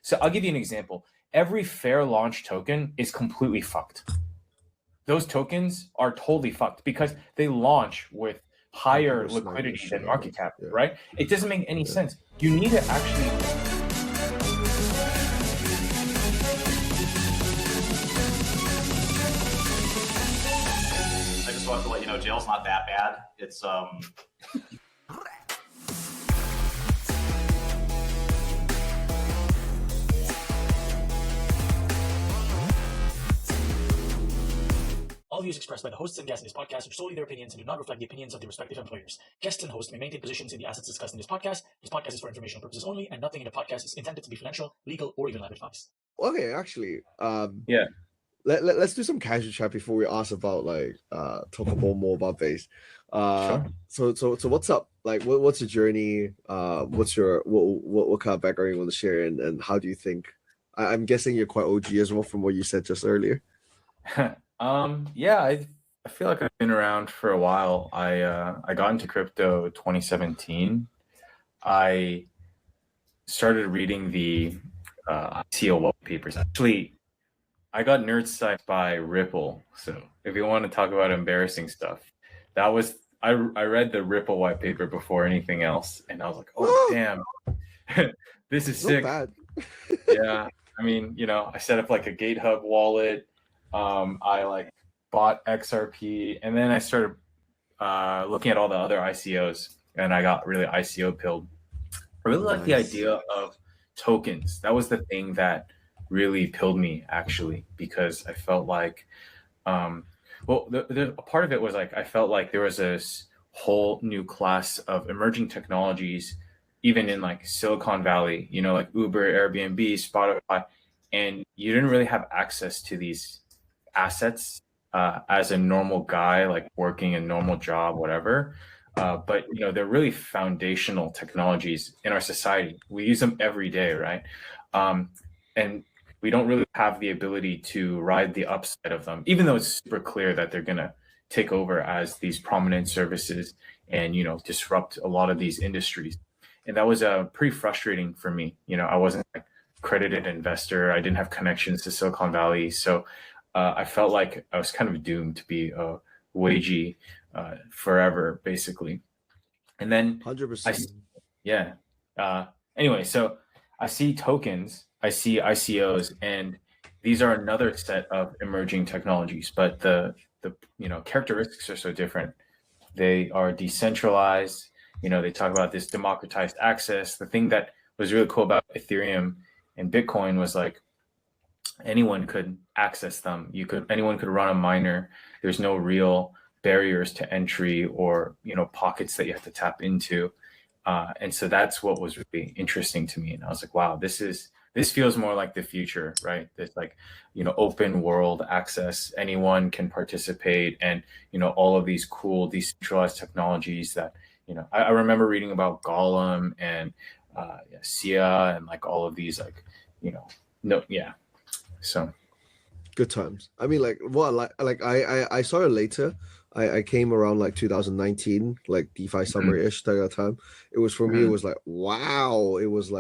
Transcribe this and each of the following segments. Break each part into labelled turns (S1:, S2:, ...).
S1: So I'll give you an example. Every fair launch token is completely fucked. Those tokens are totally fucked because they launch with higher liquidity than market cap, right? It doesn't make any sense. You need to actually...
S2: I just wanted to let you know, jail's not that bad. It's
S3: All views expressed by the hosts and guests in this podcast are solely their opinions and do not reflect the opinions of their respective employers. Guests and hosts may maintain positions in the assets discussed in this podcast. This podcast is for informational purposes only, and nothing in the podcast is intended to be financial, legal, or even life advice.
S4: Okay, actually,
S1: yeah.
S4: Let's do some casual chat before we ask about talk about more about base.
S1: Sure.
S4: So what's up? Like, what's your journey? What's your what kind of background you want to share, and how do you think? I'm guessing you're quite OG as well from what you said just earlier.
S1: Yeah, I feel like I've been around for a while. I got into crypto 2017. I started reading the ICO white papers. Actually, I got nerd psyched by Ripple. So if you want to talk about embarrassing stuff, that was I read the Ripple white paper before anything else, and I was like, oh damn, this is sick.
S4: Not bad.
S1: Yeah, I mean, I set up like a GitHub wallet. I like bought XRP, and then I started looking at all the other ICOs, and I got really ICO pilled. I really like the idea of tokens. That was the thing that really pilled me, actually, because I felt like, a part of it was like I felt like there was this whole new class of emerging technologies, even in like Silicon Valley, like Uber, Airbnb, Spotify, and you didn't really have access to these assets as a normal guy, like working a normal job, whatever. But they're really foundational technologies in our society. We use them every day, right? And we don't really have the ability to ride the upside of them, even though it's super clear that they're gonna take over as these prominent services and disrupt a lot of these industries. And that was pretty frustrating for me. I wasn't a accredited investor. I didn't have connections to Silicon Valley, so I felt like I was kind of doomed to be a wagey forever, basically. And then
S4: 100%.
S1: Anyway, so I see tokens, I see ICOs, and these are another set of emerging technologies, but the characteristics are so different. They are decentralized. They talk about this democratized access. The thing that was really cool about Ethereum and Bitcoin was like anyone could access them. Anyone could run a miner. There's no real barriers to entry or pockets that you have to tap into. And so that's what was really interesting to me. And I was like, wow, this feels more like the future, right? This like, open world access, anyone can participate, and, all of these cool decentralized technologies that, I remember reading about Golem and Sia and like all of these so
S4: good times. I mean, I saw it later. I came around like 2019, like DeFi summer-ish type of time. It was for me, it was like, wow. It was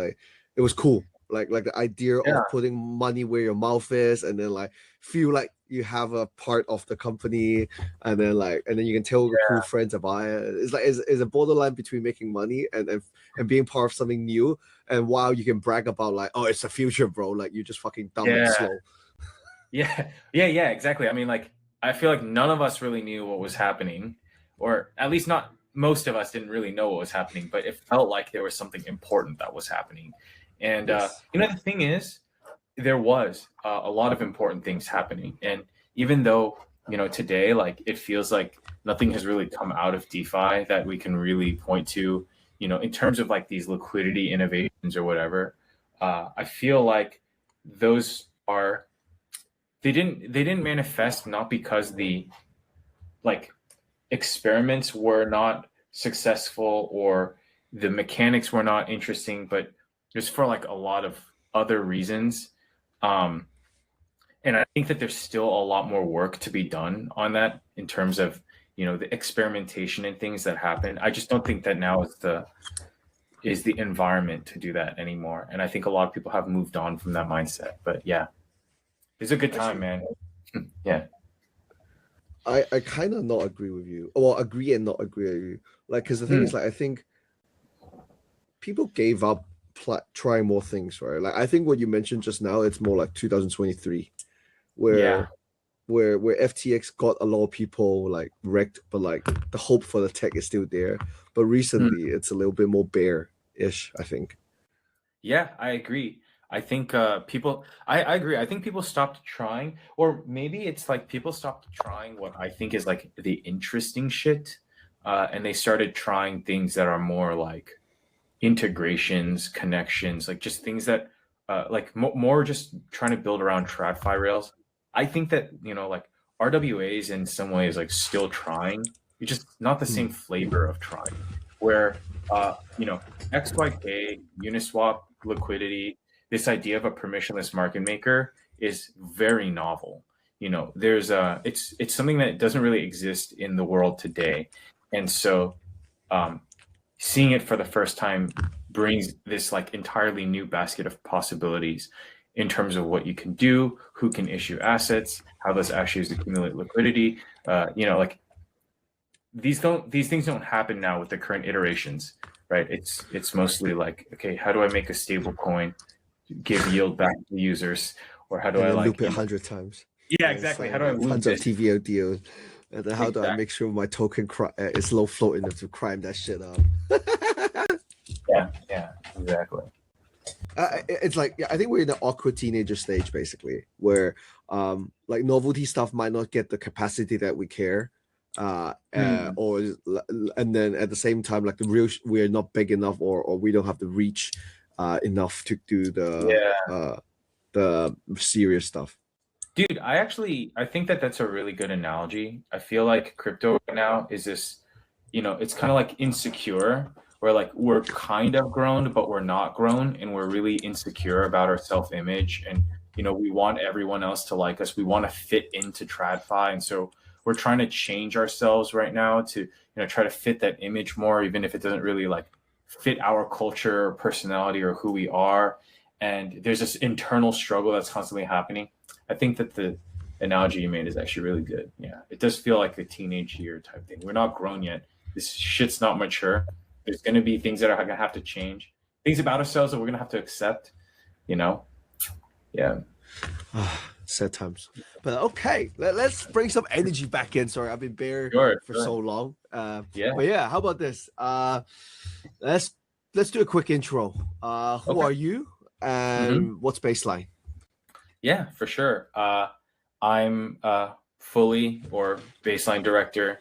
S4: cool. Like the idea of putting money where your mouth is, and then like feel like you have a part of the company, and then you can tell your cool friends about it. It's like it's a borderline between making money and being part of something new. And while you can brag about like, oh, it's the future, bro. Like you just fucking dumb and slow.
S1: Yeah, exactly. I mean, like I feel like none of us really knew what was happening, or at least not most of us didn't really know what was happening. But it felt like there was something important that was happening. And the thing is, there was a lot of important things happening. And even though today, like it feels like nothing has really come out of DeFi that we can really point to, in terms of like these liquidity innovations or whatever. I feel like those they didn't manifest not because the like experiments were not successful or the mechanics were not interesting, but just for like a lot of other reasons. And I think that there's still a lot more work to be done on that in terms of, the experimentation and things that happen. I just don't think that now is is the environment to do that anymore. And I think a lot of people have moved on from that mindset. But yeah, it's a good time, man. Yeah.
S4: I kind of not agree with you. Well, agree and not agree with you. Like, because the thing is, like, I think people gave up trying more things, right? Like, I think what you mentioned just now, it's more like 2023, where FTX got a lot of people like wrecked, but like the hope for the tech is still there. But recently, it's a little bit more bear-ish, I think.
S1: Yeah, I agree. I think I agree. I think people stopped trying, or maybe it's like people stopped trying what I think is like the interesting shit, and they started trying things that are more like integrations, connections, like just things that like more just trying to build around TradFi rails. I think that, you know, like RWAs in some ways like still trying, it's just not the same flavor of trying. Where you know, XYK, Uniswap, Liquidity, this idea of a permissionless market maker is very novel. You know, there's it's something that doesn't really exist in the world today, and so seeing it for the first time brings this like entirely new basket of possibilities in terms of what you can do, who can issue assets, how those issues accumulate liquidity. You know, like these things don't happen now with the current iterations, right? It's mostly like, okay, how do I make a stable coin give yield back to users, or how do I like
S4: loop it 100 times?
S1: Yeah, exactly. How do I loop
S4: tons of
S1: it?
S4: TVO deals? And then how do I make sure my token is low float enough to crime that shit up?
S1: Yeah, exactly.
S4: It's like, I think we're in the awkward teenager stage, basically, where like novelty stuff might not get the capacity that we care, or and then at the same time, like we're not big enough, or we don't have the reach enough to do the serious stuff.
S1: Dude, I think that that's a really good analogy. I feel like crypto right now is this, you know, it's kind of like insecure, where like we're kind of grown, but we're not grown, and we're really insecure about our self-image. And, you know, we want everyone else to like us. We want to fit into TradFi. And so we're trying to change ourselves right now to, you know, try to fit that image more, even if it doesn't really like fit our culture or personality or who we are. And there's this internal struggle that's constantly happening. I think that the analogy you made is actually really good. Yeah, it does feel like a teenage year type thing. We're not grown yet. This shit's not mature. There's going to be things that are going to have to change. Things about ourselves that we're going to have to accept, you know? Yeah.
S4: Sad times. But okay, let's bring some energy back in. Sorry, I've been bare for so long. But yeah, how about this? Let's do a quick intro. Who are you, and what's Baseline?
S1: Yeah, for sure. I'm Fully, or Baseline Director,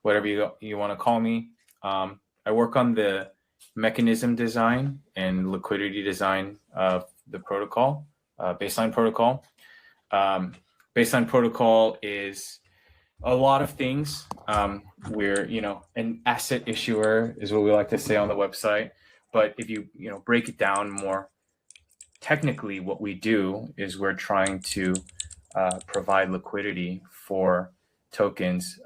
S1: whatever you want to call me. I work on the mechanism design and liquidity design of the protocol, Baseline protocol. Baseline protocol is a lot of things. We're, you know, an asset issuer is what we like to say on the website. But if you break it down more technically, what we do is we're trying to provide liquidity for tokens,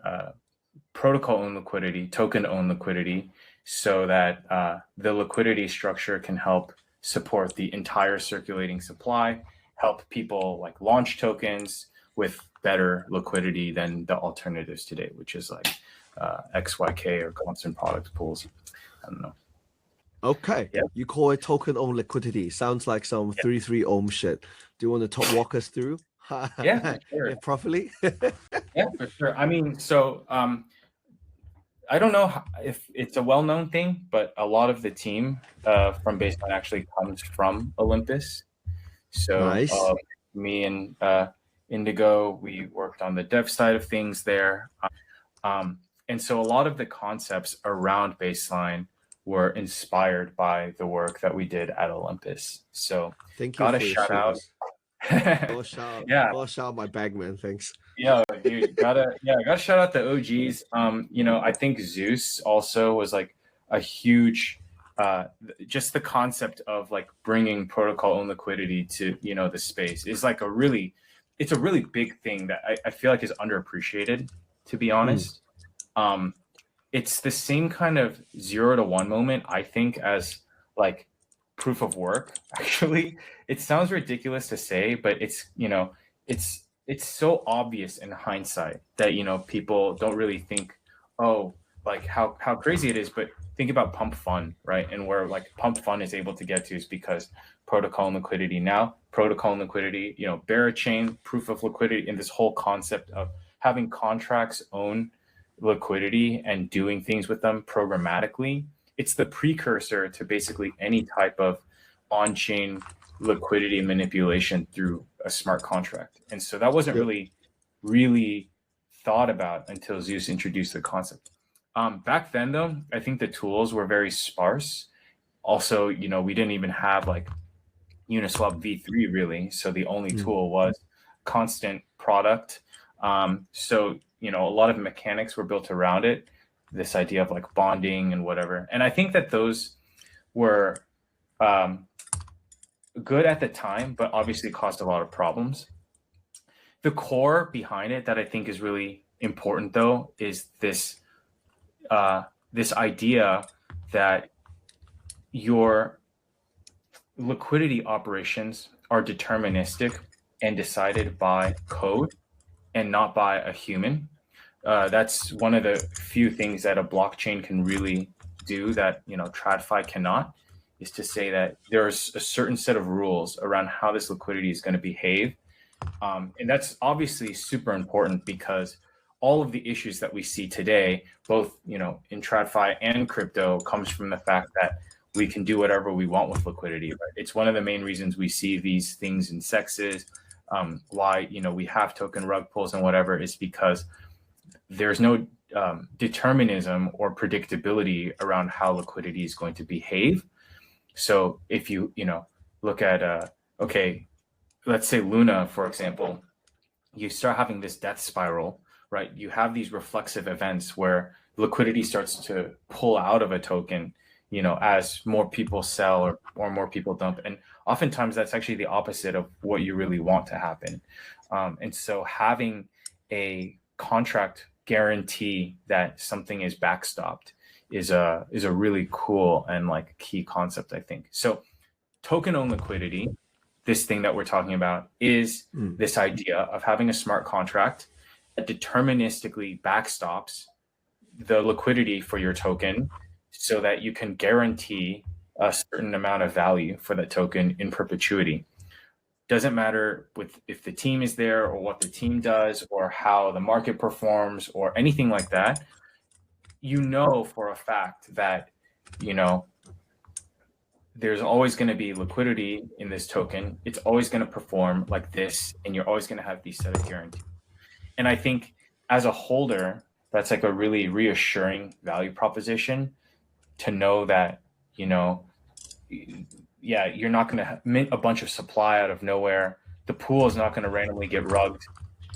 S1: protocol-owned liquidity, token-owned liquidity, so that the liquidity structure can help support the entire circulating supply, help people like launch tokens with better liquidity than the alternatives today, which is like XYK or constant product pools. I don't know.
S4: Okay, you call it token-owned liquidity. Sounds like some 33 ohm shit. Do you want to walk us through?
S1: Yeah, for sure.
S4: Properly.
S1: Yeah, for sure. I mean, so I don't know if it's a well-known thing, but a lot of the team from Baseline actually comes from Olympus. So
S4: nice.
S1: Me and Indigo, we worked on the dev side of things there. And so a lot of the concepts around Baseline were inspired by the work that we did at Olympus. So
S4: thank you.
S1: Got a shout out.
S4: Shout out my bagman. Thanks.
S1: Yeah, dude, gotta shout out the OGs. You know, I think Zeus also was like a huge, just the concept of like bringing protocol owned liquidity to, you know, the space is like it's a really big thing that I feel like is underappreciated, to be honest. it's the same kind of 0 to 1 moment, I think, as like proof of work. Actually, it sounds ridiculous to say, but it's, you know, it's so obvious in hindsight that, you know, people don't really think, oh, like how crazy it is. But think about Pump.fun, right? And where like Pump.fun is able to get to is because protocol and liquidity. Now protocol and liquidity, you know, bearer chain, proof of liquidity, and this whole concept of having contracts own liquidity and doing things with them programmatically. It's the precursor to basically any type of on-chain liquidity manipulation through a smart contract. And so that wasn't really thought about until Zeus introduced the concept. Back then, though, I think the tools were very sparse. Also, you know, we didn't even have like Uniswap v3 really. So the only tool was constant product. So, you know, a lot of mechanics were built around it, this idea of like bonding and whatever. And I think that those were good at the time, but obviously caused a lot of problems. The core behind it that I think is really important, though, is this this idea that your liquidity operations are deterministic and decided by code and not by a human. That's one of the few things that a blockchain can really do that, you know, TradFi cannot, is to say that there's a certain set of rules around how this liquidity is going to behave. And that's obviously super important because all of the issues that we see today, both, you know, in TradFi and crypto, comes from the fact that we can do whatever we want with liquidity. Right? It's one of the main reasons we see these things in sexes. Why, you know, we have token rug pulls and whatever is because there's no determinism or predictability around how liquidity is going to behave. So if you know, look at, okay, let's say Luna, for example, you start having this death spiral, right? You have these reflexive events where liquidity starts to pull out of a token, you know, as more people sell or more people dump. And oftentimes that's actually the opposite of what you really want to happen. And so having a contract guarantee that something is backstopped is a really cool and like key concept, I think. So token owned liquidity, this thing that we're talking about, is this idea of having a smart contract that deterministically backstops the liquidity for your token so that you can guarantee a certain amount of value for that token in perpetuity. Doesn't matter if the team is there or what the team does or how the market performs or anything like that. You know for a fact that, you know, there's always going to be liquidity in this token. It's always going to perform like this, and you're always going to have these set of guarantees. And I think as a holder, that's like a really reassuring value proposition to know that, you know, yeah, you're not going to mint a bunch of supply out of nowhere. The pool is not going to randomly get rugged.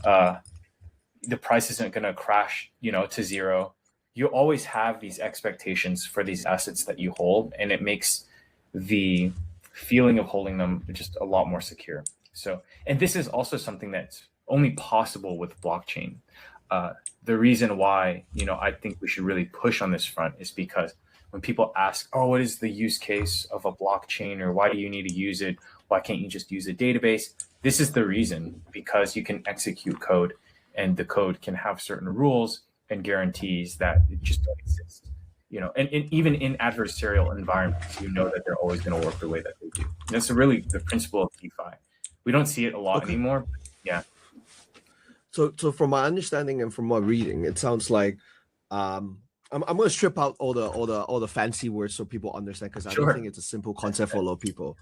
S1: The price isn't going to crash, you know, to zero. You always have these expectations for these assets that you hold, and it makes the feeling of holding them just a lot more secure. So, and this is also something that's only possible with blockchain. The reason why, you know, I think we should really push on this front is because when people ask, oh, what is the use case of a blockchain, or why do you need to use it? Why can't you just use a database? This is the reason, because you can execute code, and the code can have certain rules and guarantees that it just don't exist. You know, and even in adversarial environments, you know that they're always going to work the way that they do. And that's really the principle of DeFi. We don't see it a lot anymore. But yeah.
S4: So from my understanding and from my reading, it sounds like I'm going to strip out all the fancy words so people understand, because I don't think it's a simple concept for a lot of people.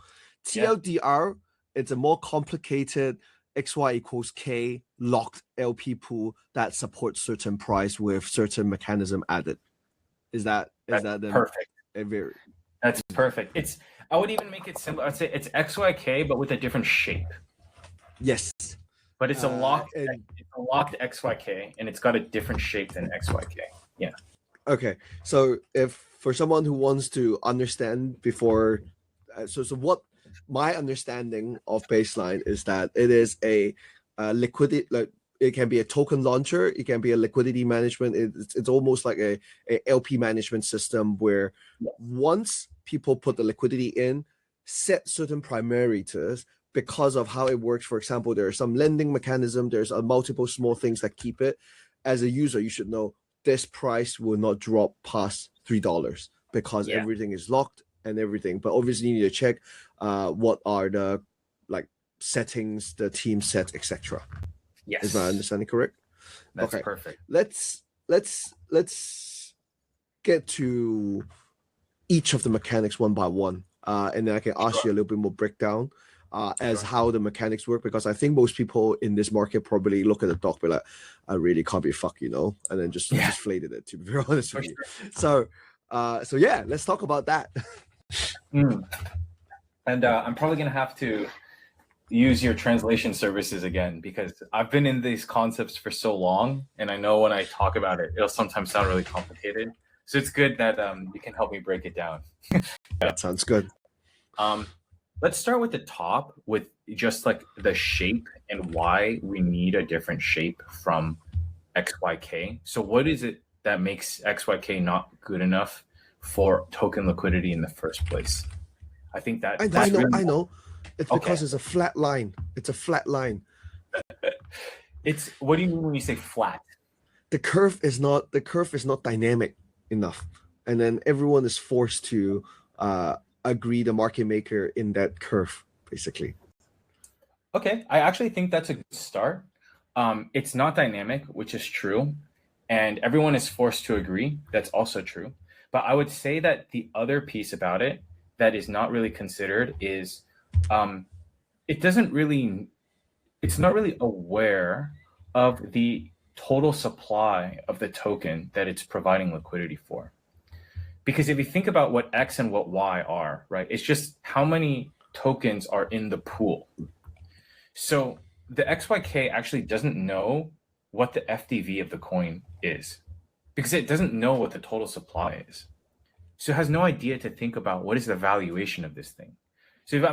S4: TLDR, it's a more complicated XY equals K locked LP pool that supports certain price with certain mechanism added. Is that
S1: perfect? That's perfect. I would even make it simple. I'd say it's XYK but with a different shape.
S4: Yes.
S1: But it's a locked XYK, and it's got a different shape than XYK. Yeah.
S4: Okay. So if for someone who wants to understand before, so what my understanding of baseline is that it is a liquidity, like it can be a token launcher, it can be a liquidity management. It's almost like a LP management system where once people put the liquidity in, set certain parameters because of how it works. For example, there are some lending mechanism, there's multiple small things that keep it. As a user, you should know this price will not drop past $3 because everything is locked and everything. But obviously you need to check what are the like settings the team set, etc.
S1: Yes.
S4: Is my understanding correct?
S1: That's perfect.
S4: Let's get to each of the mechanics one by one. And then I can ask you a little bit more breakdown as how the mechanics work, because I think most people in this market probably look at the doc, be like, I really can't be fucked, and then just flated it, to be very honest with you. So yeah, let's talk about that.
S1: And I'm probably gonna have to use your translation services again, because I've been in these concepts for so long, and I know when I talk about it, it'll sometimes sound really complicated. So it's good that you can help me break it down.
S4: That sounds good.
S1: Let's start with the top, with just like the shape and why we need a different shape from XYK. So what is it that makes XYK not good enough for token liquidity in the first place? I think that
S4: I know. It's because it's a flat line. It's a flat line.
S1: What do you mean when you say flat?
S4: The curve is not dynamic enough, and then everyone is forced to agree the market maker in that curve, basically.
S1: Okay, I actually think that's a good start. It's not dynamic, which is true, and everyone is forced to agree. That's also true. But I would say that the other piece about it that is not really considered is it's not really aware of the total supply of the token that it's providing liquidity for. Because if you think about what X and what Y are, right, it's just how many tokens are in the pool. So the XYK actually doesn't know what the FDV of the coin is, because it doesn't know what the total supply is. So it has no idea to think about what is the valuation of this thing. So if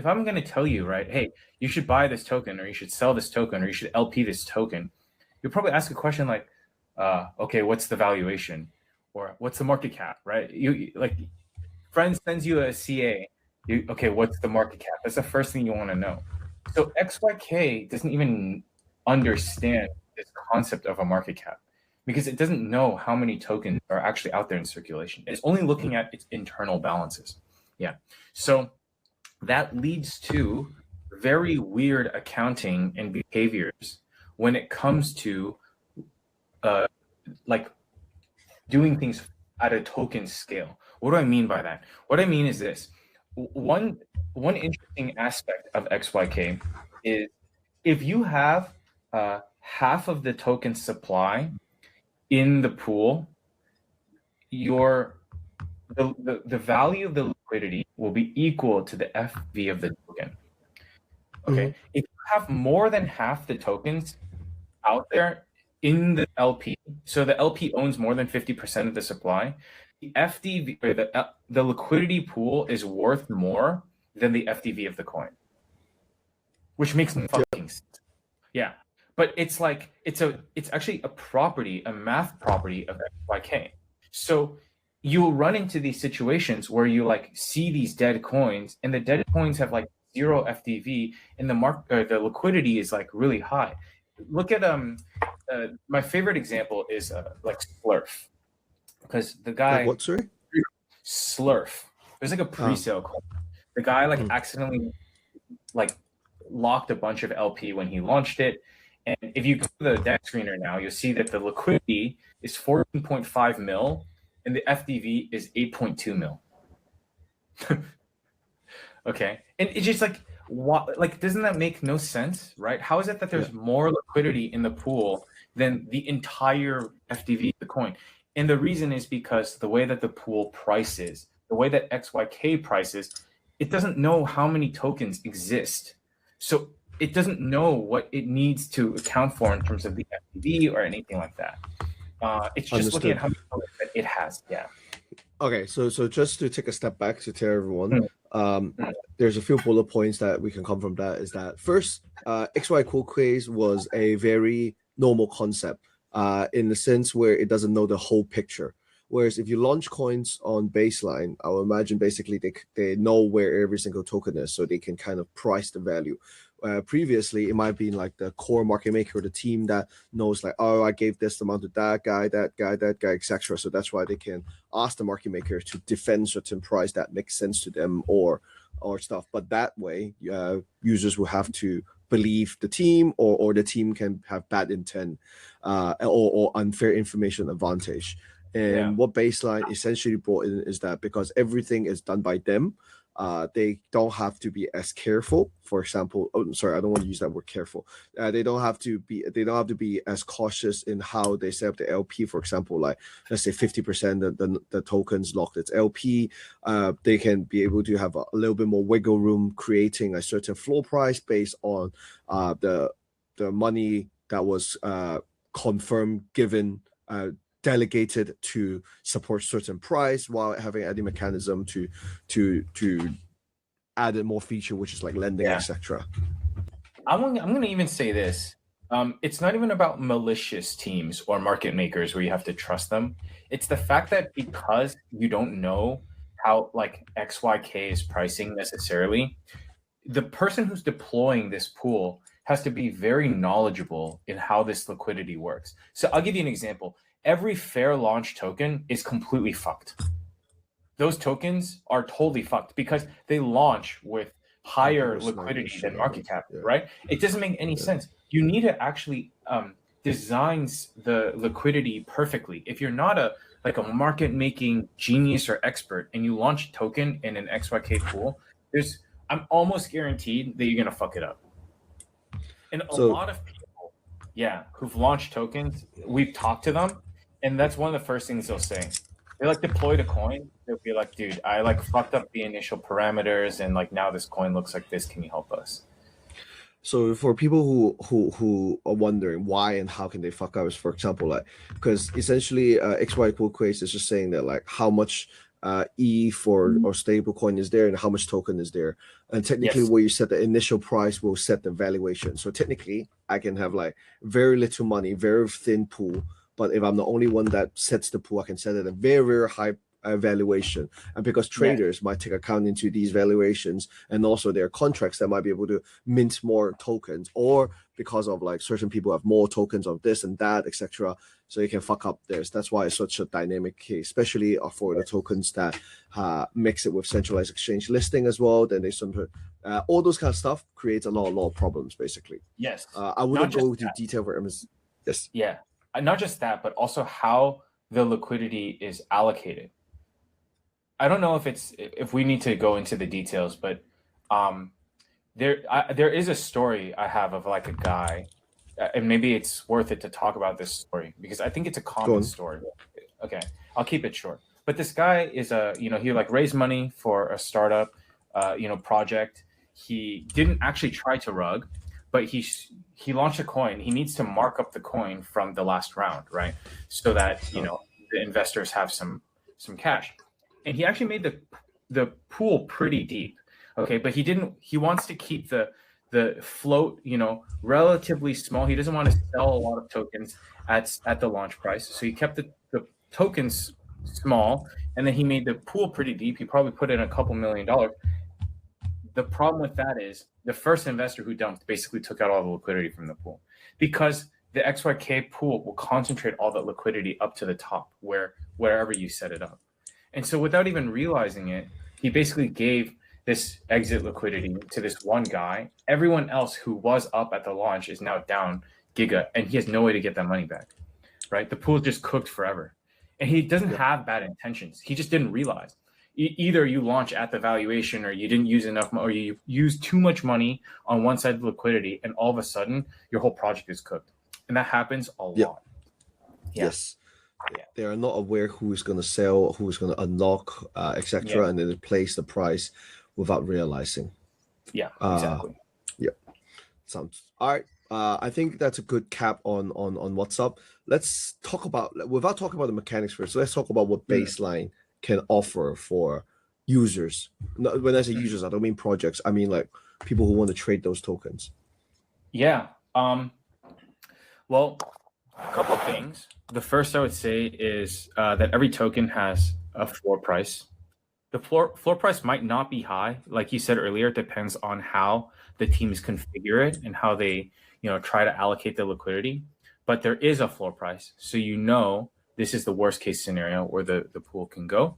S1: I'm going to tell you, right, hey, you should buy this token, or you should sell this token, or you should LP this token, you'll probably ask a question like, okay, what's the valuation? Or what's the market cap, right? You like, friend sends you a CA, okay, what's the market cap? That's the first thing you want to know. So XYK doesn't even understand this concept of a market cap, because it doesn't know how many tokens are actually out there in circulation. It's only looking at its internal balances. Yeah. So that leads to very weird accounting and behaviors when it comes to like doing things at a token scale. What do I mean by that? What I mean is this. One interesting aspect of XYK is if you have half of the token supply in the pool, the value of the liquidity will be equal to the FV of the token. Okay. Mm-hmm. If you have more than half the tokens out there in the LP, so the LP owns more than 50% of the supply, the FDV, or the liquidity pool is worth more than the FDV of the coin, which makes no fucking sense. Yeah, but it's like it's actually a property, a math property of XYK. So you'll run into these situations where you like see these dead coins, and the dead coins have like 0 FDV, and the liquidity is like really high. Look at my favorite example is like SLERF, because the guy
S4: like what, sorry?
S1: SLERF. There's like a pre-sale coin. The guy like accidentally like locked a bunch of LP when he launched it, and if you go to the deck screener now, you'll see that the liquidity is 14.5 mil, and the FDV is 8.2 mil. Okay, and it's just like, what? Like, doesn't that make no sense, right? How is it that there's more liquidity in the pool than the entire FDV of the coin? And the reason is because the way that the pool prices, the way that XYK prices, it doesn't know how many tokens exist. So it doesn't know what it needs to account for in terms of the FDV or anything like that. It's just looking at how many tokens that it has. Yeah.
S4: Okay, so just to take a step back to tell everyone, There's a few bullet points that we can come from that. Is that first, XYK was a very normal concept in the sense where it doesn't know the whole picture. Whereas if you launch coins on baseline, I would imagine basically they know where every single token is, so they can kind of price the value. Previously, it might have been like the core market maker, the team that knows like, oh, I gave this amount to that guy, etc. So that's why they can ask the market maker to defend certain price that makes sense to them or stuff. But that way, users will have to believe the team, or the team can have bad intent or unfair information advantage. And what baseline essentially brought in is that because everything is done by them, they don't have to be as careful. For example, I don't want to use that word careful. They don't have to be as cautious in how they set up the LP. For example, like let's say 50% the tokens locked its LP. They can be able to have a little bit more wiggle room, creating a certain floor price based on the money that was confirmed given. Delegated to support certain price while having any mechanism to add more feature, which is like lending, etc.
S1: I'm going to even say this. It's not even about malicious teams or market makers where you have to trust them. It's the fact that because you don't know how like XYK is pricing necessarily, the person who's deploying this pool has to be very knowledgeable in how this liquidity works. So I'll give you an example. Every fair launch token is completely fucked. Those tokens are totally fucked because they launch with higher liquidity than market cap, right? It doesn't make any sense. You need to actually design the liquidity perfectly. If you're not a market making genius or expert and you launch a token in an XYK pool, I'm almost guaranteed that you're gonna fuck it up. And a lot of people, who've launched tokens, we've talked to them, and that's one of the first things they'll say. They like deploy the coin. They'll be like, dude, I like fucked up the initial parameters, and like now this coin looks like this. Can you help us?
S4: So for people who are wondering why and how can they fuck up, is for example, like because essentially XYK is just saying that like how much ETH or stable coin is there and how much token is there, and technically where you set the initial price will set the valuation. So technically I can have like very little money, very thin pool, but if I'm the only one that sets the pool, I can set it at a very, very high valuation. And because traders might take account into these valuations, and also there are contracts that might be able to mint more tokens, or because of like certain people have more tokens of this and that, etc. So you can fuck up this. That's why it's such a dynamic case, especially for the tokens that mix it with centralized exchange listing as well. Then they all those kind of stuff creates a lot of problems basically.
S1: Yes.
S4: I wouldn't go into detail for MS. Yes.
S1: Yeah. Not just that, but also how the liquidity is allocated. I don't know if we need to go into the details, but there is a story I have of like a guy, and maybe it's worth it to talk about this story because I think it's a common story. Okay, I'll keep it short. But this guy is he like raised money for a startup, project. He didn't actually try to rug, but he launched a coin. He needs to mark up the coin from the last round, right? So that the investors have some cash. And he actually made the pool pretty deep. Okay, but he wants to keep the float, relatively small. He doesn't want to sell a lot of tokens at the launch price. So he kept the tokens small, and then he made the pool pretty deep. He probably put in a couple $1 million. The problem with that is the first investor who dumped basically took out all the liquidity from the pool, because the XYK pool will concentrate all that liquidity up to the top wherever you set it up. And so without even realizing it, he basically gave this exit liquidity to this one guy. Everyone else who was up at the launch is now down giga, and he has no way to get that money back, right? The pool just cooked forever. And he doesn't have bad intentions. He just didn't realize. Either you launch at the valuation, or you didn't use enough, or you use too much money on one side of the liquidity, and all of a sudden your whole project is cooked. And that happens a lot.
S4: Yes. They are not aware who is going to sell, who is going to unlock, etc., and then they place the price without realizing.
S1: Yeah, exactly.
S4: Sounds all right. I think that's a good cap on what's up. Let's talk about, without talking about the mechanics first, so let's talk about what baseline can offer for users. No, when I say users, I don't mean projects. I mean like people who want to trade those tokens.
S1: Yeah. Well, a couple of things. The first I would say is that every token has a floor price. The floor price might not be high, like you said earlier. It depends on how the teams configure it and how they, try to allocate the liquidity. But there is a floor price, so this is the worst case scenario where the pool can go.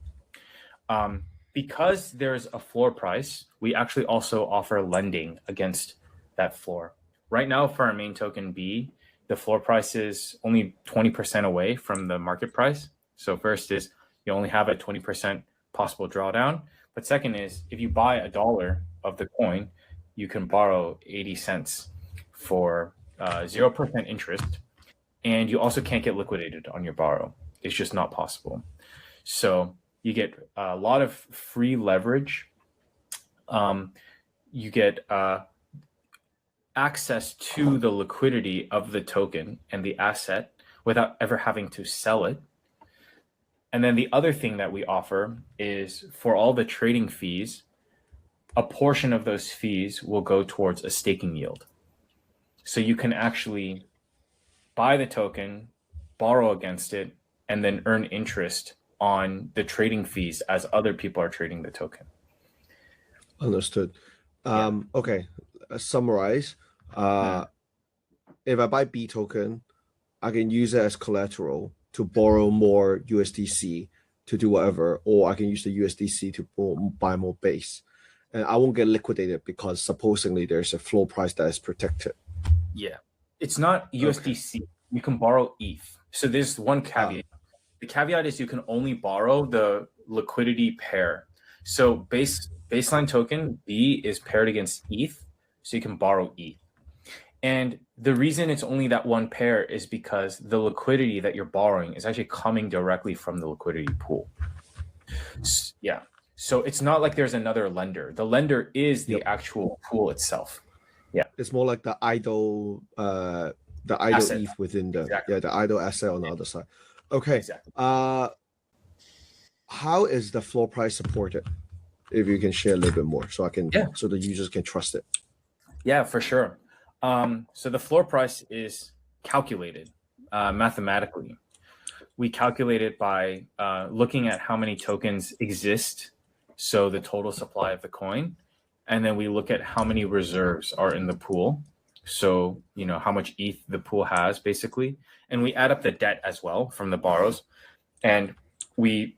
S1: Because there's a floor price, we actually also offer lending against that floor. Right now, for our main token B, the floor price is only 20% away from the market price. So first is you only have a 20% possible drawdown. But second is if you buy $1 of the coin, you can borrow 80 cents for 0% interest. And you also can't get liquidated on your borrow. It's just not possible. So you get a lot of free leverage. You get access to the liquidity of the token and the asset without ever having to sell it. And then the other thing that we offer is for all the trading fees, a portion of those fees will go towards a staking yield. So you can actually buy the token, borrow against it, and then earn interest on the trading fees as other people are trading the token.
S4: Understood. Okay, summarize. If I buy B token, I can use it as collateral to borrow more USDC to do whatever, or I can use the USDC to buy more base. And I won't get liquidated because supposedly there's a floor price that is protected.
S1: Yeah. It's not USDC. Okay. You can borrow ETH. So there's one caveat. The caveat is you can only borrow the liquidity pair. So baseline token B is paired against ETH, so you can borrow ETH. And the reason it's only that one pair is because the liquidity that you're borrowing is actually coming directly from the liquidity pool. Yeah. So it's not like there's another lender. The lender is the actual pool itself. Yeah.
S4: It's more like the idle asset. ETH within the the idle asset on the other side. Okay.
S1: Exactly.
S4: How is the floor price supported? If you can share a little bit more so so the users can trust it.
S1: Yeah, for sure. So the floor price is calculated mathematically. We calculate it by looking at how many tokens exist, so the total supply of the coin, and then we look at how many reserves are in the pool, so how much ETH the pool has basically, and we add up the debt as well from the borrows, and we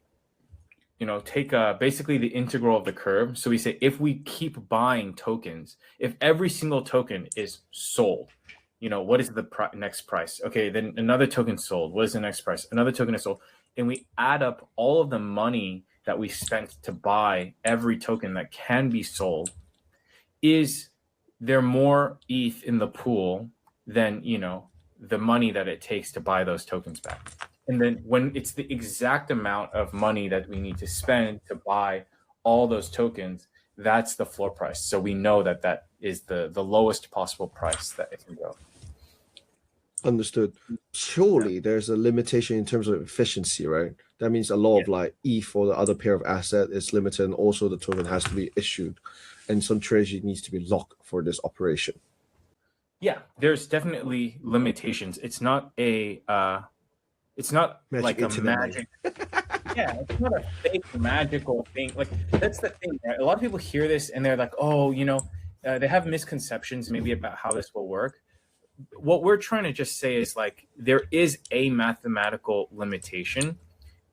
S1: take basically the integral of the curve. So we say if we keep buying tokens, if every single token is sold, what is the next price? Okay, then another token sold. What is the next price? Another token is sold. And we add up all of the money that we spent to buy every token that can be sold. Is there more ETH in the pool than, the money that it takes to buy those tokens back? And then when it's the exact amount of money that we need to spend to buy all those tokens, that's the floor price. So we know that that is the lowest possible price that it can go.
S4: Understood. Surely there's a limitation in terms of efficiency, right? That means a lot of like ETH for the other pair of asset is limited, and also the token has to be issued, and some treasury needs to be locked for this operation.
S1: Yeah, there's definitely limitations. It's not a it's not like a magic. Yeah, it's not a fake magical thing. Like that's the thing, right? A lot of people hear this and they're like, oh, they have misconceptions maybe about how this will work. What we're trying to just say is like there is a mathematical limitation,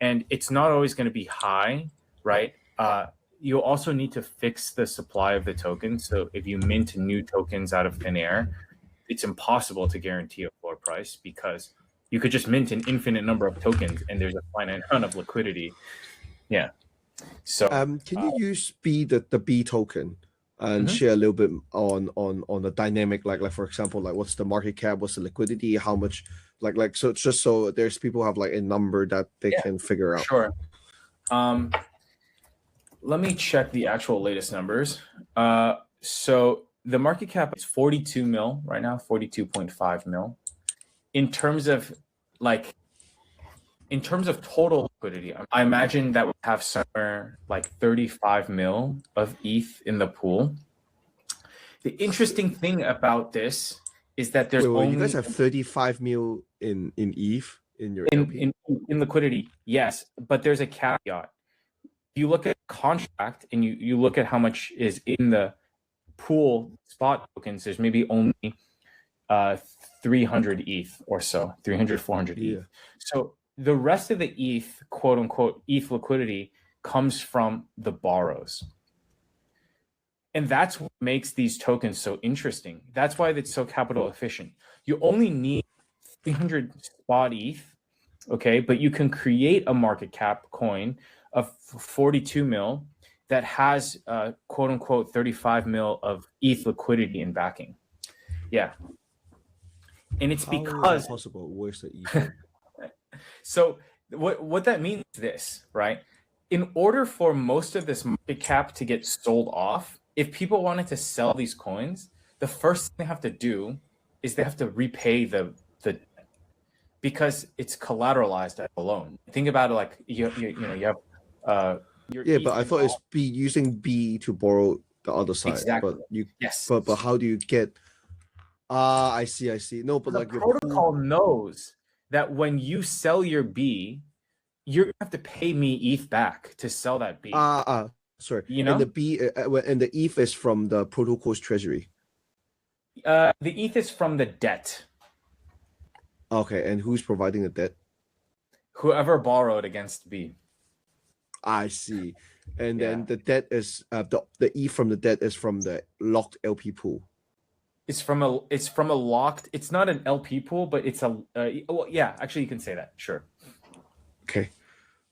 S1: and it's not always going to be high, right? You also need to fix the supply of the token. So if you mint new tokens out of thin air, it's impossible to guarantee a floor price because you could just mint an infinite number of tokens and there's a finite amount of liquidity. Yeah. So
S4: can you use the B token and share a little bit on the dynamic, like for example, like what's the market cap, what's the liquidity, how much, like so it's just so there's people have like a number that they can figure out.
S1: Sure. Let me check the actual latest numbers. So the market cap is 42 mil right now, 42.5 mil. In terms of total liquidity. I imagine that would have somewhere like 35 mil of ETH in the pool. The interesting thing about this is that there's
S4: Wait,
S1: only
S4: you guys have 35 mil in ETH in your LP?
S1: in liquidity, yes, but there's a caveat. You look at contract and you look at how much is in the pool spot tokens, there's maybe only 300 ETH or so, 300, 400 ETH. So the rest of the ETH, quote unquote, ETH liquidity comes from the borrows. And that's what makes these tokens so interesting. That's why it's so capital efficient. You only need 300 spot ETH, okay? But you can create a market cap coin of 42 mil that has quote unquote 35 mil of ETH liquidity in backing. Yeah. And it's because
S4: is that possible? Where's the ETH?
S1: So what that means is this, right? In order for most of this market cap to get sold off, if people wanted to sell these coins, the first thing they have to do is they have to repay the because it's collateralized as a loan. Think about it like you have
S4: but I thought it's using B to borrow the other side.
S1: Exactly.
S4: But but how do you get? I see. No, but
S1: the
S4: like
S1: protocol knows that when you sell your B, you're gonna have to pay me ETH back to sell that B.
S4: Sorry.
S1: You know,
S4: and the B and the ETH is from the protocol's treasury.
S1: The ETH is from the debt.
S4: Okay, and who's providing the debt?
S1: Whoever borrowed against B.
S4: I see. And then the debt is the ETH from the debt is from the locked LP pool.
S1: It's from a locked. It's not an LP pool, but it's a. Well, yeah, actually, you can say that. Sure.
S4: Okay.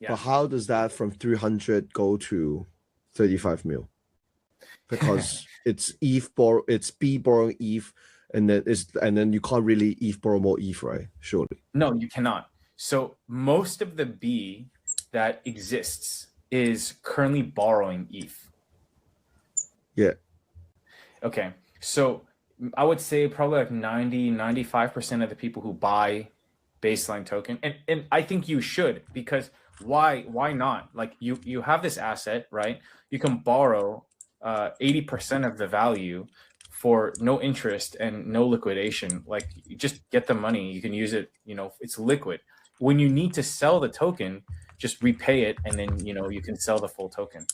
S1: Yeah.
S4: But how does that from 300 go to 35 mil? Because it's it's B borrowing ETH, and then you can't really ETH borrow more ETH, right? Surely.
S1: No, you cannot. So most of the B that exists is currently borrowing ETH.
S4: Yeah.
S1: Okay. So I would say probably like 95% of the people who buy baseline token, and I think you should, because why not? Like you have this asset, right? You can borrow 80% of the value for no interest and no liquidation. Like you just get the money, you can use it, it's liquid. When you need to sell the token, just repay it, and then you can sell the full token.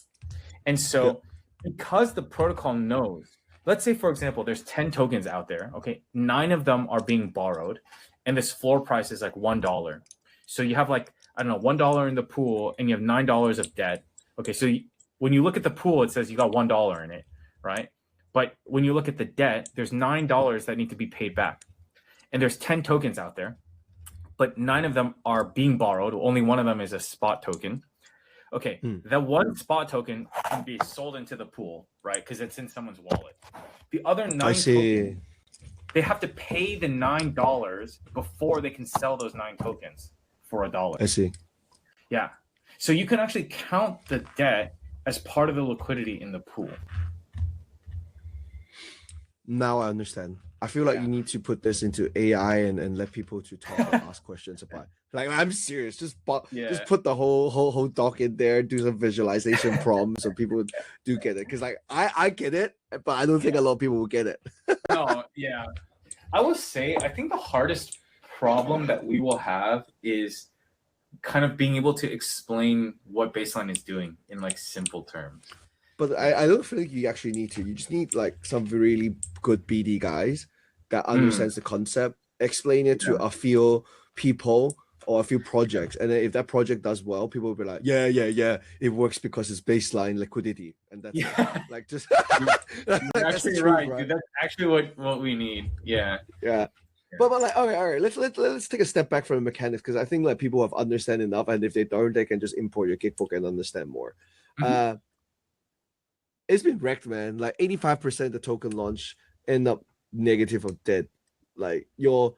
S1: And so because the protocol knows, let's say, for example, there's 10 tokens out there, okay? 9 of them are being borrowed, and this floor price is like $1. So you have like, I don't know, $1 in the pool, and you have $9 of debt. Okay, so when you look at the pool, it says you got $1 in it, right? But when you look at the debt, there's $9 that need to be paid back. And there's 10 tokens out there, but 9 of them are being borrowed. Only one of them is a spot token. Okay, that one spot token can be sold into the pool, right? Because it's in someone's wallet. The other 9 tokens, they have to pay the $9 before they can sell those 9 tokens for $1.
S4: I see.
S1: Yeah. So you can actually count the debt as part of the liquidity in the pool.
S4: Now I understand. I feel like you need to put this into AI and let people to talk and ask questions about it. Like, I'm serious. Just put the whole doc in there, do some visualization prompts so people do get it. Because like I get it, but I don't think a lot of people will get it.
S1: No, yeah. I will say, I think the hardest problem that we will have is kind of being able to explain what baseline is doing in like simple terms.
S4: But I don't think you actually need to. You just need like some really good BD guys that understands the concept, explain it to a few people or a few projects. And then if that project does well, people will be like, yeah, it works because it's baseline liquidity. And that's it. Like just
S1: You're actually right. Dude, that's actually what we need. Yeah.
S4: But like, all right. Let's take a step back from the mechanics, because I think like people have understand enough, and if they don't, they can just import your Gitbook and understand more. It's been wrecked, man. Like 85% of the token launch end up negative or dead. Like your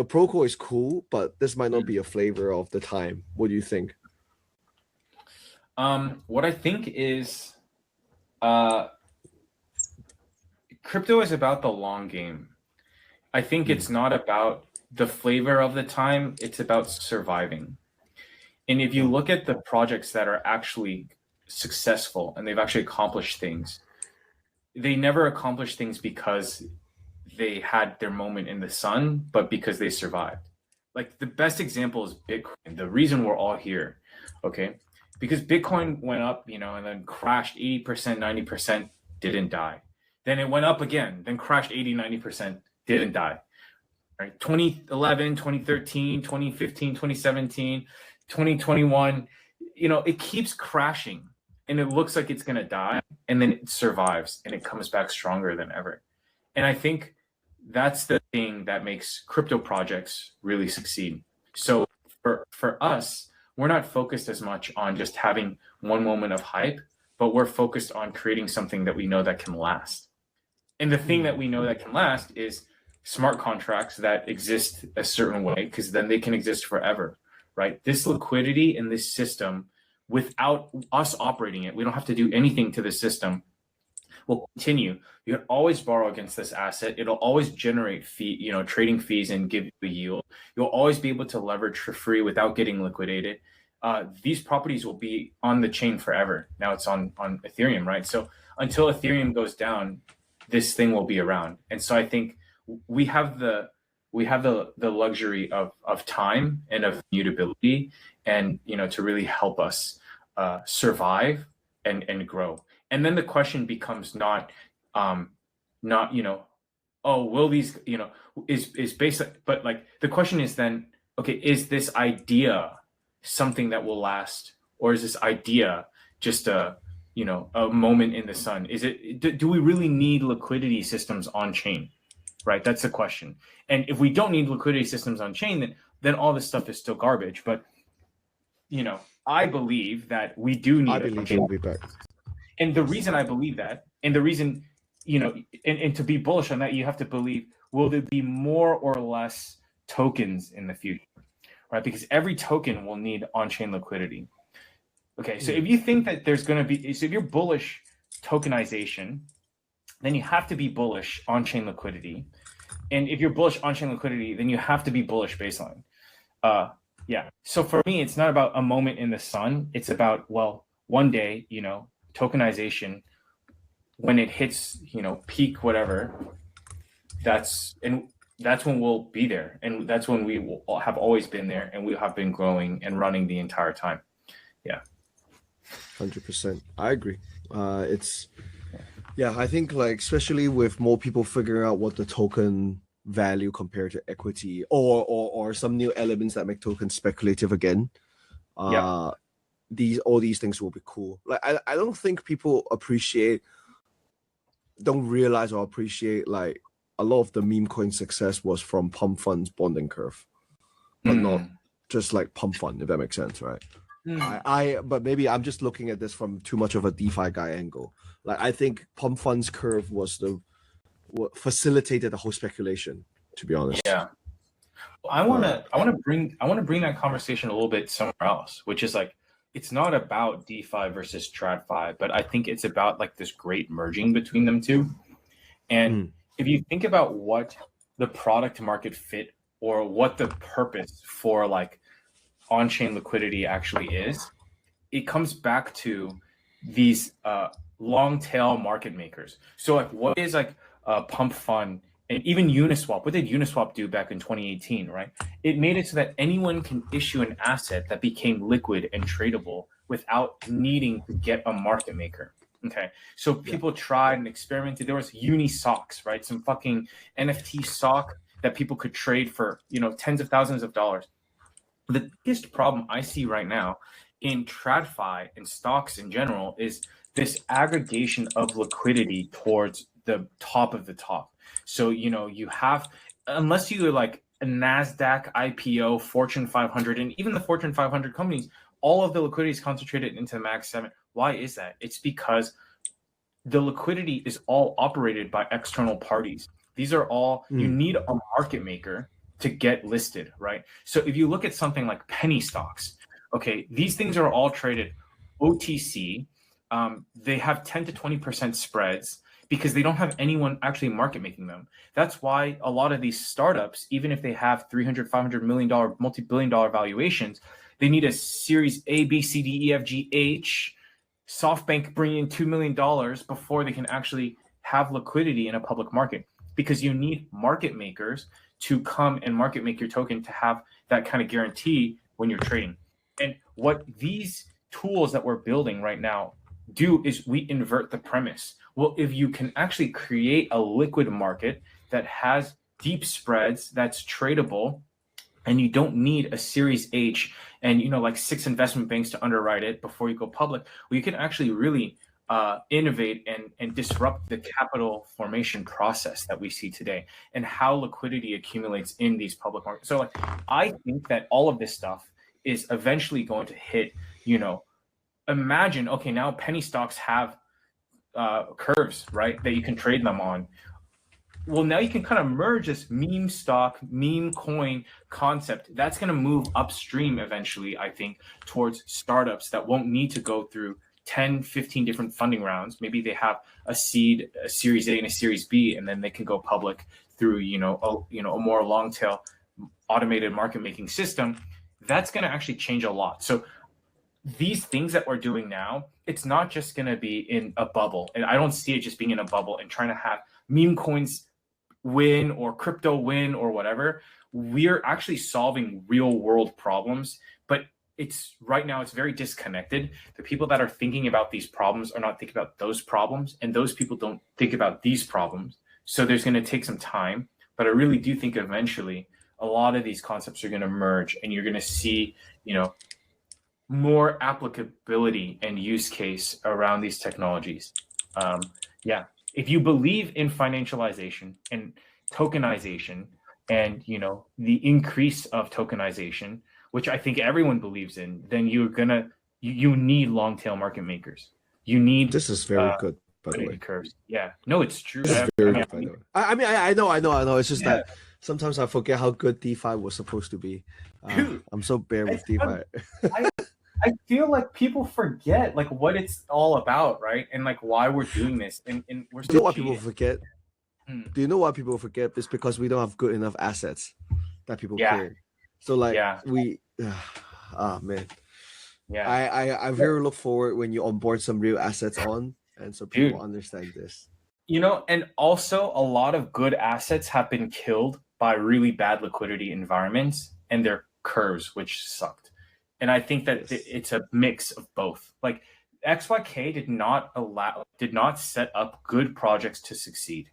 S4: protocol is cool, but this might not be a flavor of the time. What do you think?
S1: What I think is crypto is about the long game. I think it's not about the flavor of the time. It's about surviving. And if you look at the projects that are actually successful and they've actually accomplished things, they never accomplished things because they had their moment in the sun, but because they survived. Like the best example is Bitcoin. The reason we're all here, okay, because Bitcoin went up, and then crashed 80%, 90%, didn't die. Then it went up again, then crashed 80, 90%, didn't die. Right? 2011, 2013, 2015, 2017, 2021, it keeps crashing and it looks like it's going to die, and then it survives and it comes back stronger than ever. And I think that's the thing that makes crypto projects really succeed. So for us, we're not focused as much on just having one moment of hype, but we're focused on creating something that we know that can last. And the thing that we know that can last is smart contracts that exist a certain way, because then they can exist forever, right? This liquidity in this system, without us operating it, we don't have to do anything to the system, will continue. You can always borrow against this asset. It'll always generate fee, trading fees and give you a yield. You'll always be able to leverage for free without getting liquidated. These properties will be on the chain forever. Now it's on Ethereum, right? So until Ethereum goes down, this thing will be around. And so I think we have the luxury of time and of mutability, and to really help us survive and grow. And then the question becomes not will these is basic, but like the question is then, okay, is this idea something that will last, or is this idea just a moment in the sun? Is it, do we really need liquidity systems on chain? Right, that's the question. And if we don't need liquidity systems on chain, then all this stuff is still garbage. But I believe that we do need.
S4: I believe it will be back.
S1: And the reason I believe that, and the reason, and to be bullish on that, you have to believe, will there be more or less tokens in the future, right? Because every token will need on-chain liquidity. Okay, so if you think that there's going to be, so if you're bullish tokenization, then you have to be bullish on-chain liquidity. And if you're bullish on-chain liquidity, then you have to be bullish baseline. Yeah. So for me, it's not about a moment in the sun. It's about, well, one day, tokenization, when it hits, peak, whatever, that's when we'll be there. And that's when we will have always been there, and we have been growing and running the entire time. Yeah.
S4: 100%. I agree. I think especially with more people figuring out what the token value compared to equity or some new elements that make tokens speculative again. All these things will be cool. I don't think people don't realize or appreciate a lot of the meme coin success was from Pump.fun's bonding curve, but not just Pump.fun, if that makes sense, right? But maybe I'm just looking at this from too much of a DeFi guy angle. I think Pump.fun's curve was what facilitated the whole speculation, to be honest.
S1: Yeah. I want to bring that conversation a little bit somewhere else, which is it's not about DeFi versus TradFi, but I think it's about this great merging between them two. And if you think about what the product market fit, or what the purpose for on-chain liquidity actually is, it comes back to these long tail market makers. So what is Pump.fun and even Uniswap? What did Uniswap do back in 2018, right? It made it so that anyone can issue an asset that became liquid and tradable without needing to get a market maker. Okay, so people tried and experimented. There was Unisocks, right? Some fucking NFT sock that people could trade for, tens of thousands of dollars. The biggest problem I see right now in TradFi and stocks in general is this aggregation of liquidity towards the top of the top. So, you have, unless you're a NASDAQ IPO, Fortune 500, and even the Fortune 500 companies, all of the liquidity is concentrated into the Mag 7. Why is that? It's because the liquidity is all operated by external parties. These are all, you need a market maker to get listed, right? So if you look at something like penny stocks, okay, these things are all traded OTC. They have 10 to 20% spreads because they don't have anyone actually market making them. That's why a lot of these startups, even if they have $300, $500 million, multi-billion dollar valuations, They need a Series A, B, C, D, E, F, G, H. SoftBank bring in $2 million before they can actually have liquidity in a public market, because you need market makers to come and market make your token to have that kind of guarantee when you're trading. And what these tools that we're building right now do is we invert the premise. Well, if you can actually create a liquid market that has deep spreads, that's tradable, and you don't need a Series H and like 6 investment banks to underwrite it before you go public, well, you can actually really innovate and disrupt the capital formation process that we see today and how liquidity accumulates in these public markets. So like, I think that all of this stuff is eventually going to hit, imagine, okay, now penny stocks have curves, right, that you can trade them on. Well, now you can kind of merge this meme stock, meme coin concept. That's going to move upstream eventually, I think, towards startups that won't need to go through 10, 15 different funding rounds. Maybe they have a seed, a Series A and a Series B, and then they can go public through, a more long tail automated market making system. That's going to actually change a lot. So these things that we're doing now, it's not just going to be in a bubble. And I don't see it just being in a bubble and trying to have meme coins win or crypto win or whatever. We're actually solving real world problems, but it's right now, it's very disconnected. The people that are thinking about these problems are not thinking about those problems, and those people don't think about these problems. So there's going to take some time, but I really do think eventually a lot of these concepts are going to merge, and you're going to see, more applicability and use case around these technologies. If you believe in financialization and tokenization and, the increase of tokenization, which I think everyone believes in, then you need long tail market makers. You need,
S4: this is very good, by the way.
S1: Curves. Yeah, no, it's true.
S4: This is very good, by the way. I know. It's just that sometimes I forget how good DeFi was supposed to be. I'm so bare with DeFi.
S1: I feel like people forget like what it's all about, right? And like why we're doing this. And we're
S4: Do you know why people forget? Do you know why people forget? It's because we don't have good enough assets that people create. So like man. Yeah. I very look forward when you onboard some real assets on, and so people understand this.
S1: And also a lot of good assets have been killed by really bad liquidity environments and their curves, which sucked. And I think that it's a mix of both. Like XYK did not set up good projects to succeed.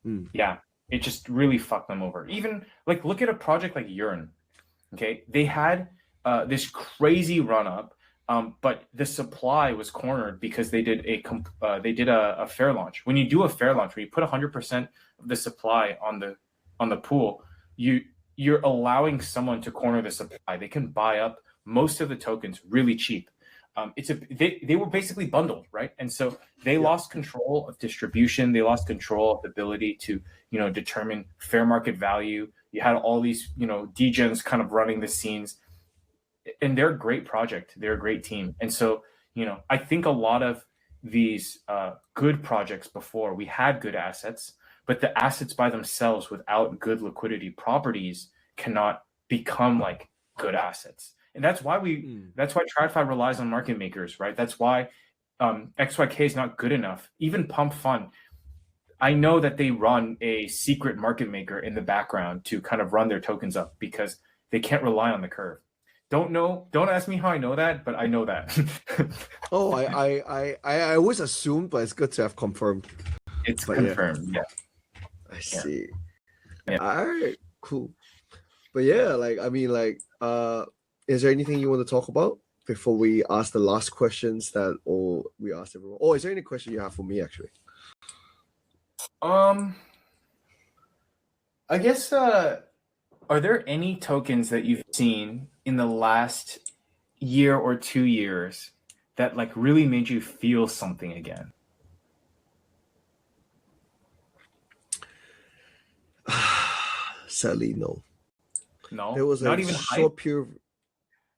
S1: It just really fucked them over. Even like look at a project like Urine. Okay, they had this crazy run up, but the supply was cornered because they did a fair launch. When you do a fair launch, when you put 100% of the supply on the pool, you're allowing someone to corner the supply. They can buy up most of the tokens really cheap. They were basically bundled, right? And so they lost control of distribution. They lost control of the ability to, determine fair market value. You had all these, degens kind of running the scenes, and they're a great project. They're a great team. And so, I think a lot of these good projects before, we had good assets, but the assets by themselves without good liquidity properties cannot become like good assets. And that's why that's why TradFi relies on market makers, right? That's why XYK is not good enough. Even Pump.fun, I know that they run a secret market maker in the background to kind of run their tokens up because they can't rely on the curve. Don't ask me how I know that, but I know that.
S4: I always assumed, but it's good to have confirmed.
S1: It's confirmed, yeah.
S4: I see.
S1: Yeah.
S4: All right, cool. But is there anything you want to talk about before we ask the last questions we asked everyone? Is there any question you have for me actually?
S1: I guess are there any tokens that you've seen in the last year or 2 years that like really made you feel something again?
S4: Sadly, no.
S1: No,
S4: it was
S1: not
S4: like
S1: even
S4: so
S1: hype?
S4: pure.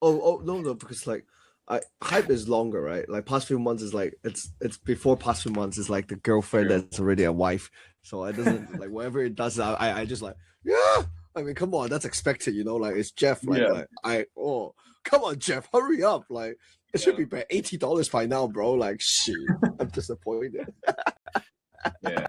S4: No, because like hype is longer, right? Like past few months is like it's before past few months is like the girlfriend that's already a wife. So it doesn't like whatever it does, I just like I mean, come on, that's expected, like it's Jeff. Come come on, Jeff, hurry up. Like, it should be $80 by now, bro. Like, shit, I'm disappointed.
S1: Yeah.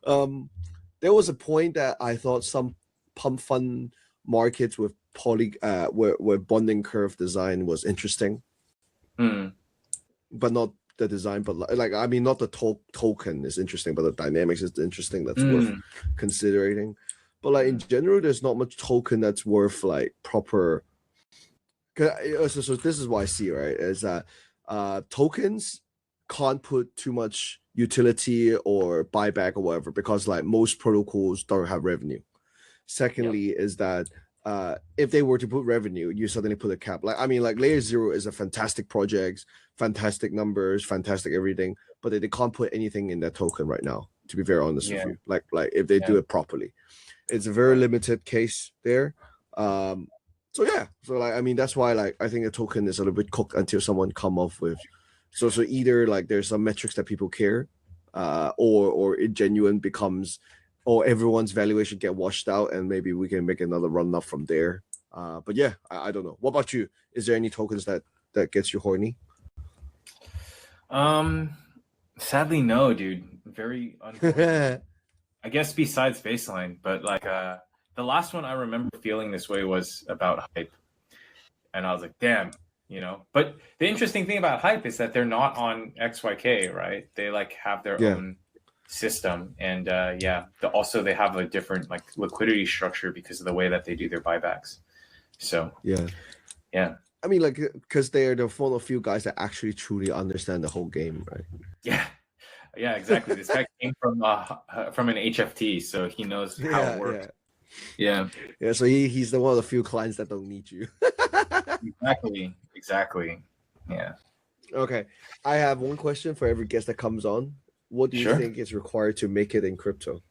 S4: There was a point that I thought some Pump.fun markets with where bonding curve design was interesting, but not the design. But like, I mean, not the token is interesting, but the dynamics is interesting. That's worth considering. But like in general, there's not much token that's worth like proper. So this is what I see, right? Is that tokens can't put too much utility or buyback or whatever because like most protocols don't have revenue. Secondly, is that if they were to put revenue, you suddenly put a cap. Like, I mean, like Layer 0 is a fantastic project, fantastic numbers, fantastic everything, but they can't put anything in that token right now, to be very honest with you. Like if they do it properly. It's a very limited case there. So like, I mean, that's why like I think a token is a little bit cooked until someone come up with. So either like there's some metrics that people care, or it genuine becomes, or everyone's valuation get washed out, and maybe we can make another run up from there. But yeah, I don't know. What about you? Is there any tokens that gets you horny?
S1: Sadly, no, dude. Very unfortunate. I guess besides baseline, but like the last one I remember feeling this way was about hype, and I was like, damn, you know. But the interesting thing about hype is that they're not on XYK, right? They like have their own system, and also they have a different like liquidity structure because of the way that they do their buybacks. So yeah. I
S4: mean, like, because they're the one of few guys that actually truly understand the whole game, right?
S1: Yeah, exactly. This guy came from an HFT, so he knows how it works. Yeah.
S4: So he's the one of the few clients that don't need you.
S1: Exactly. Yeah.
S4: Okay, I have one question for every guest that comes on. What do you think is required to make it in crypto?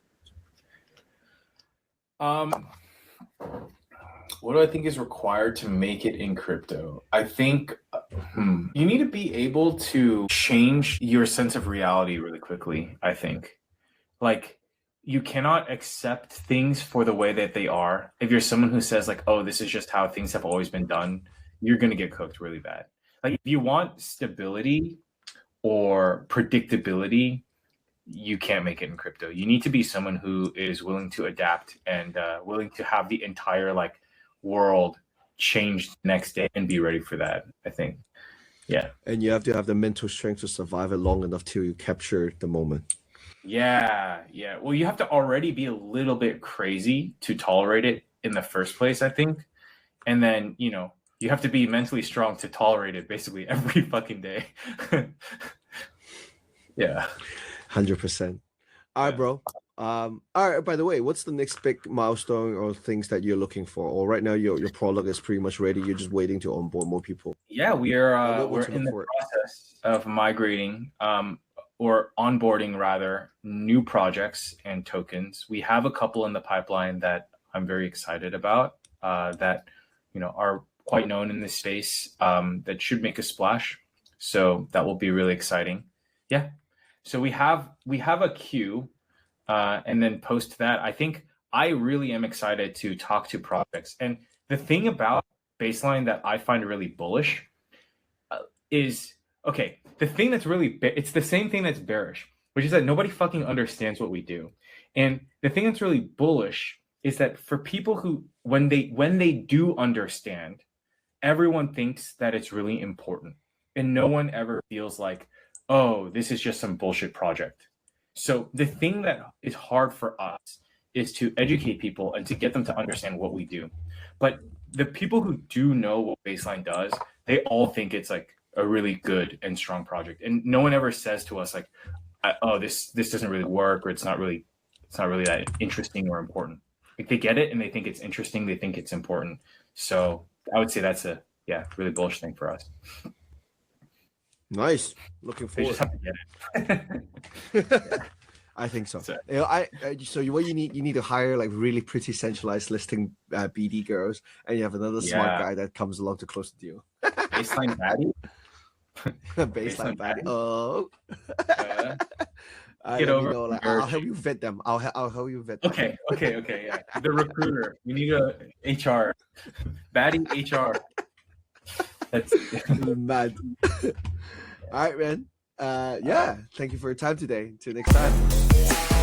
S1: What do I think is required to make it in crypto? I think you need to be able to change your sense of reality really quickly, I think. Like, you cannot accept things for the way that they are. If you're someone who says like, oh, this is just how things have always been done, you're going to get cooked really bad. Like, if you want stability or predictability, you can't make it in crypto. You need to be someone who is willing to adapt and willing to have the entire like world changed next day and be ready for that, I think. Yeah.
S4: And you have to have the mental strength to survive it long enough till you capture the moment.
S1: Yeah. Well, you have to already be a little bit crazy to tolerate it in the first place, I think. And then, you know, you have to be mentally strong to tolerate it basically every fucking day. Yeah.
S4: 100%. All right, bro. All right. By the way, what's the next big milestone or things that you're looking for? Or right now, your product is pretty much ready. You're just waiting to onboard more people.
S1: Yeah, we're in the process of migrating or onboarding rather new projects and tokens. We have a couple in the pipeline that I'm very excited about that are quite known in this space that should make a splash. So that will be really exciting. Yeah. So we have a queue, and then post that, I think I really am excited to talk to projects. And the thing about Baseline that I find really bullish is, okay, the thing that's really, it's the same thing that's bearish, which is that nobody fucking understands what we do. And the thing that's really bullish is that for people who, when they do understand, everyone thinks that it's really important. And no one ever feels like, oh, this is just some bullshit project. So the thing that is hard for us is to educate people and to get them to understand what we do. But the people who do know what Baseline does, they all think it's like a really good and strong project. And no one ever says to us like, oh, this doesn't really work, or it's not really that interesting or important. Like, they get it and they think it's interesting, they think it's important. So I would say that's a really bullish thing for us.
S4: Nice. Looking forward.
S1: Just have to get it.
S4: I think so. So what you need to hire like really pretty centralized listing BD girls, and you have another smart guy that comes along to close the deal.
S1: Baseline baddie.
S4: Baseline baddie. Oh.
S1: Get over.
S4: I'll help you vet them. I'll help you vet them.
S1: Okay. Yeah. The recruiter. We need a HR. Baddie HR. That's
S4: Mad. All right, man. Yeah. Thank you for your time today. Till next time.